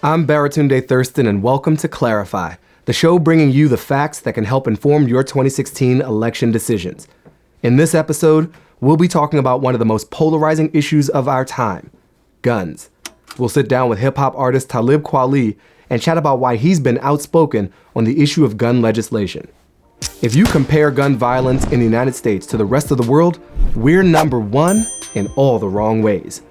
I'm Baratunde Thurston, and welcome to Clarify, the show bringing you the facts that can help inform your 2016 election decisions. In this episode, we'll be talking about one of the most polarizing issues of our time, guns. We'll sit down with hip-hop artist Talib Kweli and chat about why he's been outspoken on the issue of gun legislation. If you compare gun violence in the United States to the rest of the world, we're number one in all the wrong ways.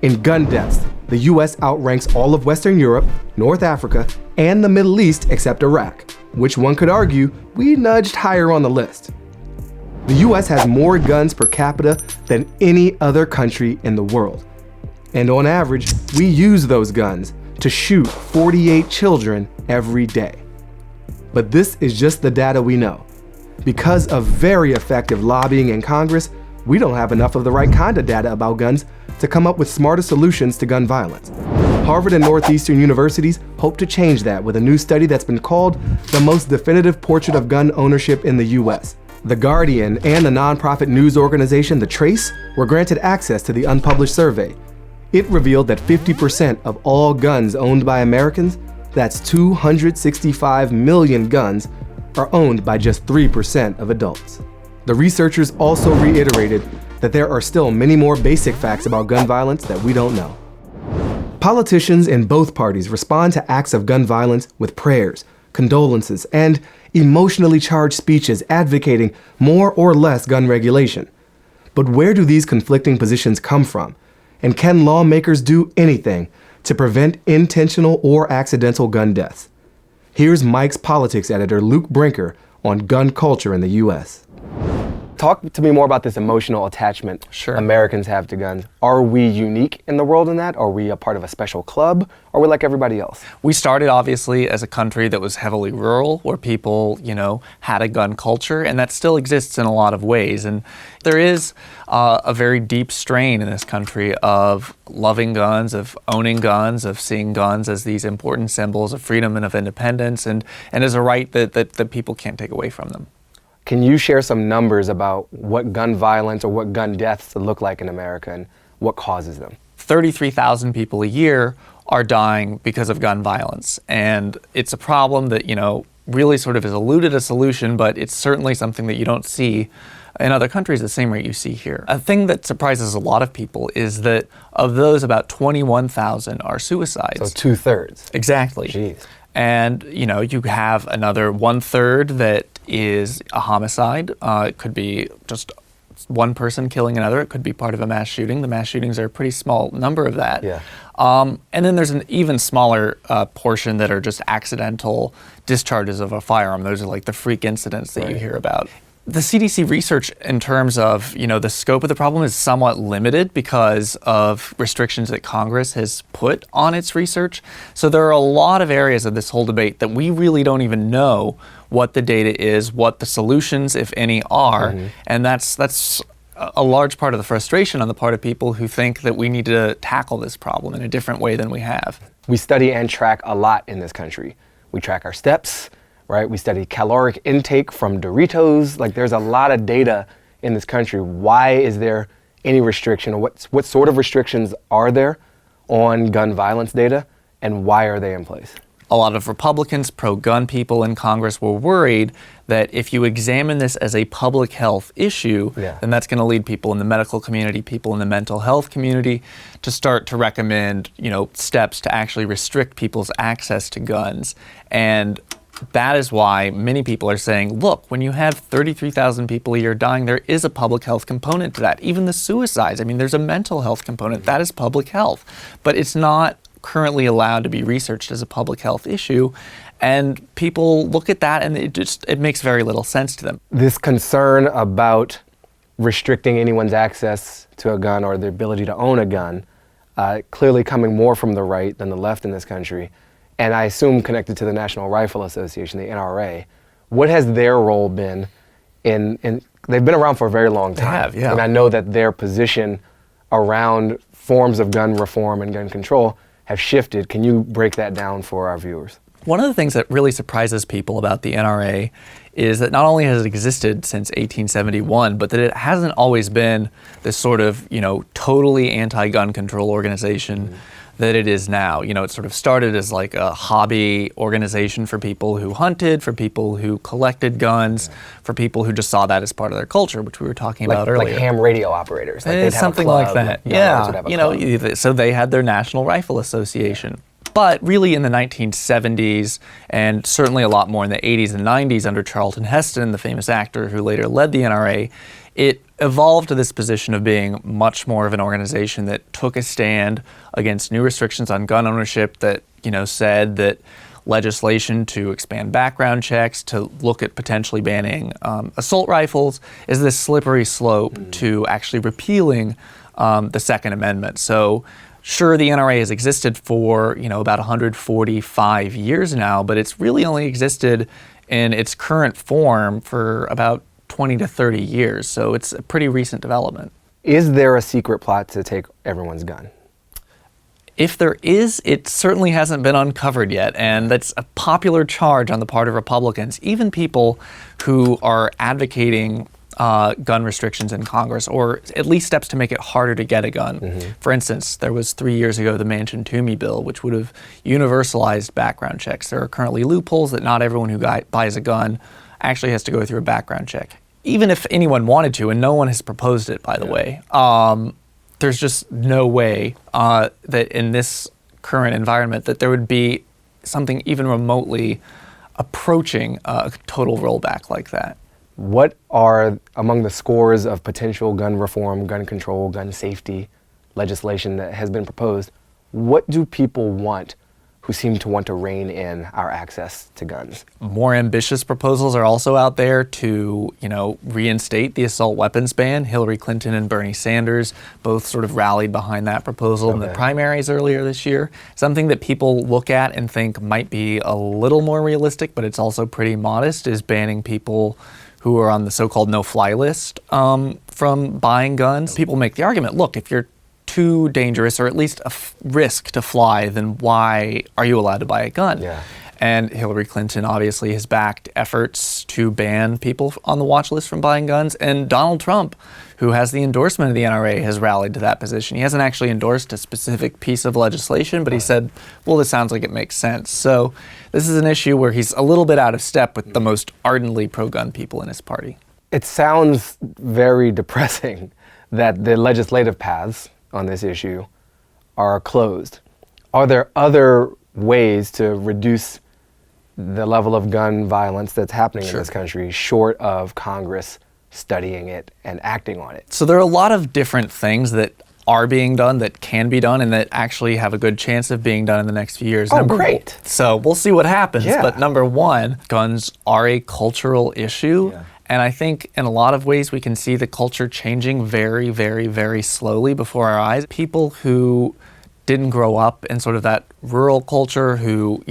In gun deaths, the U.S. outranks all of Western Europe, North Africa, and the Middle East except Iraq, which one could argue we nudged higher on the list. The U.S. has more guns per capita than any other country in the world. And on average, we use those guns to shoot 48 children every day. But this is just the data we know. Because of very effective lobbying in Congress, we don't have enough of the right kind of data about guns to come up with smarter solutions to gun violence. Harvard and Northeastern universities hope to change that with a new study that's been called the most definitive portrait of gun ownership in the U.S. The Guardian and the nonprofit news organization The Trace were granted access to the unpublished survey. It revealed that 50% of all guns owned by Americans, that's 265 million guns, are owned by just 3% of adults. The researchers also reiterated that there are still many more basic facts about gun violence that we don't know. Politicians in both parties respond to acts of gun violence with prayers, condolences, and emotionally charged speeches advocating more or less gun regulation. But where do these conflicting positions come from? And can lawmakers do anything to prevent intentional or accidental gun deaths? Here's Mike's politics editor Luke Brinker on gun culture in the U.S. Talk to me more about this emotional attachment Americans have to guns. Are we unique in the world in that? Are we a part of a special club? Or are we like everybody else? We started obviously as a country that was heavily rural, where people, had a gun culture, and that still exists in a lot of ways. And there is a very deep strain in this country of loving guns, of owning guns, of seeing guns as these important symbols of freedom and of independence, and as a right that people can't take away from them. Can you share some numbers about what gun violence or what gun deaths look like in America and what causes them? 33,000 people a year are dying because of gun violence. And it's a problem that, really sort of has eluded a solution, but it's certainly something that you don't see in other countries the same rate you see here. A thing that surprises a lot of people is that of those, about 21,000 are suicides. So 2/3. Exactly. Jeez. And, you have another 1/3 that is a homicide. It could be just one person killing another. It could be part of a mass shooting. The mass shootings are a pretty small number of that. Yeah. And then there's an even smaller portion that are just accidental discharges of a firearm. Those are like the freak incidents that you hear about. The CDC research in terms of, the scope of the problem is somewhat limited because of restrictions that Congress has put on its research. So there are a lot of areas of this whole debate that we really don't even know what the data is, what the solutions, if any, are. Mm-hmm. And that's a large part of the frustration on the part of people who think that we need to tackle this problem in a different way than we have. We study and track a lot in this country. We track our steps, right? We study caloric intake from Doritos. Like, there's a lot of data in this country. Why is there any restriction, or what sort of restrictions are there on gun violence data, and why are they in place? A lot of Republicans, pro-gun people in Congress were worried that if you examine this as a public health issue, then that's going to lead people in the medical community, people in the mental health community, to start to recommend, steps to actually restrict people's access to guns. And that is why many people are saying, look, when you have 33,000 people a year dying, there is a public health component to that. Even the suicides, there's a mental health component. That is public health. But it's not currently allowed to be researched as a public health issue. And people look at that and it makes very little sense to them. This concern about restricting anyone's access to a gun or the ability to own a gun, clearly coming more from the right than the left in this country, and I assume connected to the National Rifle Association, the NRA. What has their role been in they've been around for a very long time. They have, yeah. And I know that their position around forms of gun reform and gun control have shifted. Can you break that down for our viewers? One of the things that really surprises people about the NRA is that not only has it existed since 1871, but that it hasn't always been this sort of, totally anti-gun control organization that it is now. It sort of started as like a hobby organization for people who hunted, for people who collected guns, for people who just saw that as part of their culture, which we were talking about earlier. Like ham radio operators. Like they'd have something a club, like that. So they had their National Rifle Association. Yeah. But really in the 1970s, and certainly a lot more in the 80s and 90s under Charlton Heston, the famous actor who later led the NRA, it evolved to this position of being much more of an organization that took a stand against new restrictions on gun ownership, that said that legislation to expand background checks, to look at potentially banning assault rifles, is this slippery slope to actually repealing the Second Amendment. So sure, the NRA has existed for, about 145 years now, but it's really only existed in its current form for about 20 to 30 years. So it's a pretty recent development. Is there a secret plot to take everyone's gun? If there is, it certainly hasn't been uncovered yet, and that's a popular charge on the part of Republicans, even people who are advocating gun restrictions in Congress, or at least steps to make it harder to get a gun. For instance, there was 3 years ago the Manchin-Toomey bill, which would have universalized background checks. There are currently loopholes that not everyone who buys a gun actually has to go through a background check. Even if anyone wanted to, and no one has proposed it, by the way, there's just no way that in this current environment that there would be something even remotely approaching a total rollback like that. What are among the scores of potential gun reform, gun control, gun safety legislation that has been proposed? What do people want who seem to want to rein in our access to guns? More ambitious proposals are also out there to, reinstate the assault weapons ban. Hillary Clinton and Bernie Sanders both sort of rallied behind that proposal in the primaries earlier this year. Something that people look at and think might be a little more realistic, but it's also pretty modest, is banning people who are on the so-called no-fly list from buying guns. People make the argument, look, if you're too dangerous or at least a risk to fly, then why are you allowed to buy a gun? Yeah. And Hillary Clinton obviously has backed efforts to ban people on the watch list from buying guns. And Donald Trump, who has the endorsement of the NRA, has rallied to that position. He hasn't actually endorsed a specific piece of legislation, but he said, well, this sounds like it makes sense. So this is an issue where he's a little bit out of step with the most ardently pro-gun people in his party. It sounds very depressing that the legislative paths on this issue are closed. Are there other ways to reduce the level of gun violence that's happening in this country, short of Congress studying it and acting on it? So there are a lot of different things that are being done, that can be done, and that actually have a good chance of being done in the next few years. Oh, great. So we'll see what happens. Yeah. But number one, guns are a cultural issue. Yeah. And I think in a lot of ways we can see the culture changing very, very, very slowly before our eyes. People who didn't grow up in sort of that rural culture, who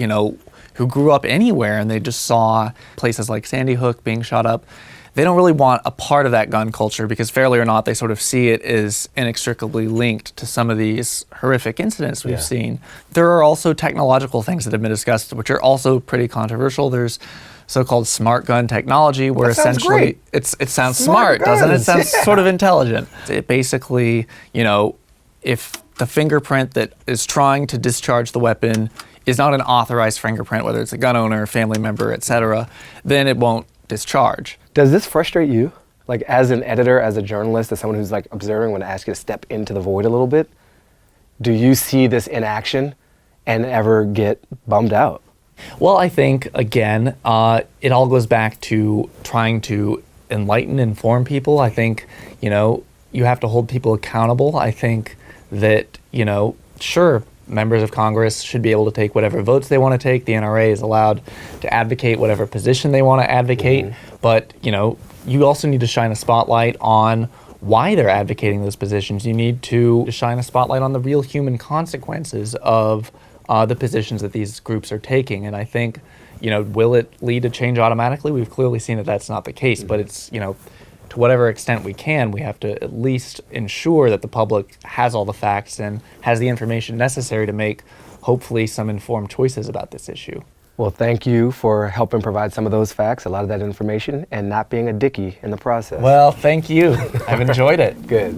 grew up anywhere and they just saw places like Sandy Hook being shot up, they don't really want a part of that gun culture because, fairly or not, they sort of see it as inextricably linked to some of these horrific incidents we've seen. There are also technological things that have been discussed, which are also pretty controversial. There's so-called smart gun technology, where essentially it sounds smart, doesn't it? It sounds sort of intelligent. It basically, if the fingerprint that is trying to discharge the weapon is not an authorized fingerprint, whether it's a gun owner, family member, etc., then it won't discharge. Does this frustrate you? Like, as an editor, as a journalist, as someone who's like observing, when I ask you to step into the void a little bit, do you see this in action and ever get bummed out? Well, I think, again, it all goes back to trying to enlighten, inform people. I think, you have to hold people accountable. I think that, sure, members of Congress should be able to take whatever votes they want to take. The NRA is allowed to advocate whatever position they want to advocate. But, you also need to shine a spotlight on why they're advocating those positions. You need to shine a spotlight on the real human consequences of the positions that these groups are taking. And I think, will it lead to change automatically? We've clearly seen that that's not the case, but it's, to whatever extent we can, we have to at least ensure that the public has all the facts and has the information necessary to make, hopefully, some informed choices about this issue. Well, thank you for helping provide some of those facts, a lot of that information, and not being a dickie in the process. Well, thank you. I've enjoyed it. Good.